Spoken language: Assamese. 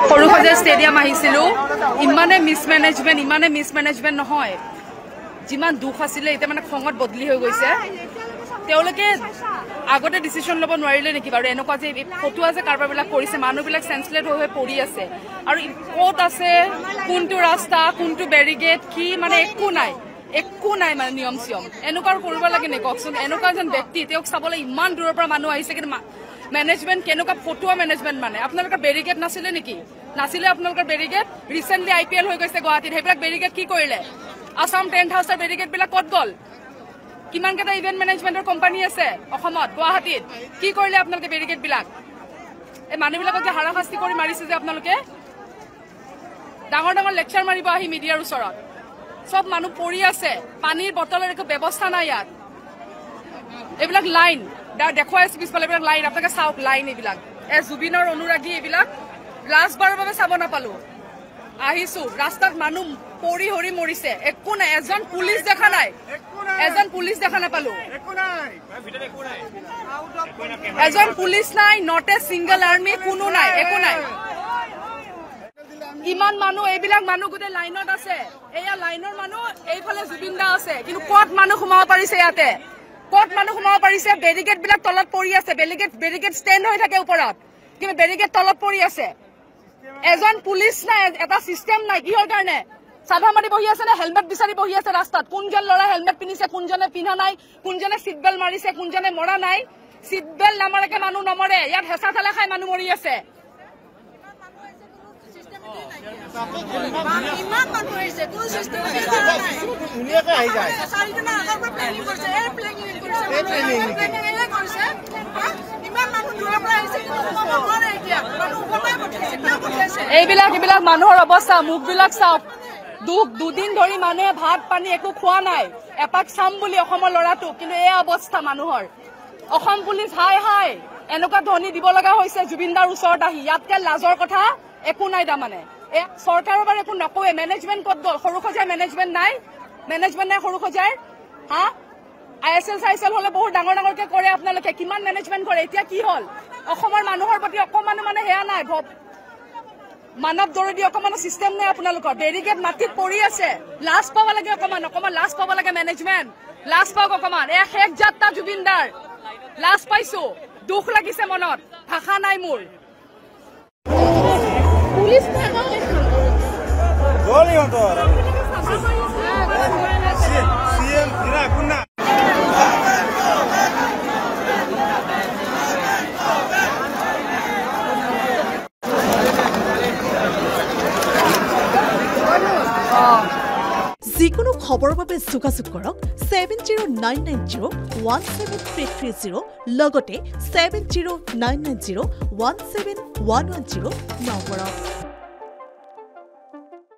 সৰুসজাই ষ্টেডিয়াম আহিছিলো ইমানে মিছমেনেজমেণ্ট নহয় যিমান দুখ আছিলে এতিয়া মানে খঙত বদলি হৈ গৈছে তেওঁলোকে আগতে ডিসিশন লব নোৱাৰিলে নেকি বাৰু এনেকুৱা যে ফটোৱা যে কাৰবাৰবিলাক কৰিছে মানুহবিলাক সেন্সলেট হৈ পৰি আছে আৰু ক'ত আছে কোনটো ৰাস্তা কোনটো বেৰিগেট কি মানে একো নাই মানে নিয়ম সিয়ম এনেকুৱা কৰিব লাগে নে ককচোন এনেকুৱা যেন ব্যক্তি তেওঁক চাবলৈ ইমান দূৰৰ পৰা মানুহ আহিছে কিন্তু মেনেজমেন্ট কেনেকুৱা ফটোৱা মেনেজমেন্ট মানে আপোনালোকৰ বেৰিগেট নাছিলে নেকি নাছিলে আপোনালোকৰ বেৰিগেট ৰিসেন্টলি IPL হৈ গৈছে গুৱাহাটীত হেবিলাক বেৰিগেট কি কৰিলে আসাম টেন্ট হাউচৰ বেৰিগেট বিলাক ক'ত গ'ল কিমান কেটা ইভেন্ট মেনেজমেন্টৰ কোম্পানী আছে অসমত গুৱাহাটীত কি কৰিলে আপোনালোকে বেৰিগেট বিলাক এই মানুহবিলাকক যে হাৰাশাস্তি কৰি মাৰিছে যে আপোনালোকে ডাঙৰ লেকচাৰ মাৰিব আহি মিডিয়াৰ ওচৰত সব মানুহ পৰি আছে পানীৰ বটলৰ একো ব্যৱস্থা নাই ইয়াত এইবিলাক লাইন দেখুৱাই আছে পিছফালে এইবিলাক লাইন আপোনালোকে চাওক লাইন এইবিলাক জুবিনৰ অনুৰাগী এইবিলাক লাষ্ট বাৰৰ বাবে চাব নাপালো আহিছো ৰাস্তাত মানুহ পৰি হৰি মৰিছে একো নাই এজন পুলিচ দেখা নাপালো এজন পুলিচ নাই নট এ সিংগল আৰ্মি কোনো নাই একো নাই ইমান মানুহ এইবিলাক মানুহ গোটেই লাইনত আছে এয়া লাইনৰ মানুহ এইফালে জুবিন দা আছে কিন্তু ক'ত মানুহ সোমাব পাৰিছে ইয়াতে ক'ত মানুহ সোমাব পাৰিছে বেৰিগেট বিলাক তলত পৰি আছে বেৰিগেট ষ্টেণ্ড হৈ থাকে ওপৰত কিন্তু বেৰিগেট তলত পৰি আছে এজন পুলিচ নাই এটা সিস্টেম নাই কিহৰ কাৰণে সাধা মাৰি বহি আছে না হেলমেট বিচাৰি বহি আছে ৰাস্তাত কোনজন লৰা হেলমেট পিন্ধিছে কোনজনে পিন্ধা নাই কোনজনে সিট বেল্ট মাৰিছে কোনজনে মৰা নাই সিট বেল্ট নামাৰাকে মানুহ নমৰে ইয়াত হেঁচা ঠেলা খাই মানুহ মৰি আছে ইমান মানুহ আহিছে কোনো সিস্টেম নাই ধুনীয়াকৈ আহি যায় চাৰিদিন আগৰ পৰা প্লেনিং কৰিছে ইমান মানুহ দূৰৰ পৰা আহিছে এইবিলাক মানুহৰ অৱস্থা মুখবিলাক চাওক দুদিন ধৰি মানুহে ভাত পানী একো খোৱা নাই এপাক চাম বুলি অসমৰ ল'ৰাটো কিন্তু এই অৱস্থা মানুহৰ অসম পুলিচ হাই এনেকুৱা ধ্বনি দিব লগা হৈছে জুবিনদাৰ ওচৰত আহি ইয়াতকে লাজৰ কথা একো নাই তাৰমানে চৰকাৰৰ বাৰু একো নকয়ে মেনেজমেন্ট ক'ত গ'ল সৰুসজাই মেনেজমেন্ট নাই সৰুসজাই হা ISL হলে বহুত ডাঙৰকে কৰে আপোনালোকে কিমান মেনেজমেন্ট কৰে এতিয়া কি হ'ল অসমৰ মানুহৰ প্ৰতি অকমান মানে হেয়া নাই মানৱ দৰদি অকমান সিস্টেম নাই আপোনালোকৰ বেৰিগেট মাটিত পৰি আছে লাজ পাব লাগে অকমান লাজ পাব লাগে মেনেজমেন্ট লাজ পাওক অকমান শেষ যাত্ৰা জুবিনদাৰ লাজ পাইছো দুখ লাগিছে মনত ভাষা নাই মোৰ পুলিচ যিকোনো খবৰৰ বাবে যোগাযোগ কৰক 7099017330 লগতে 7099017110 নম্বৰত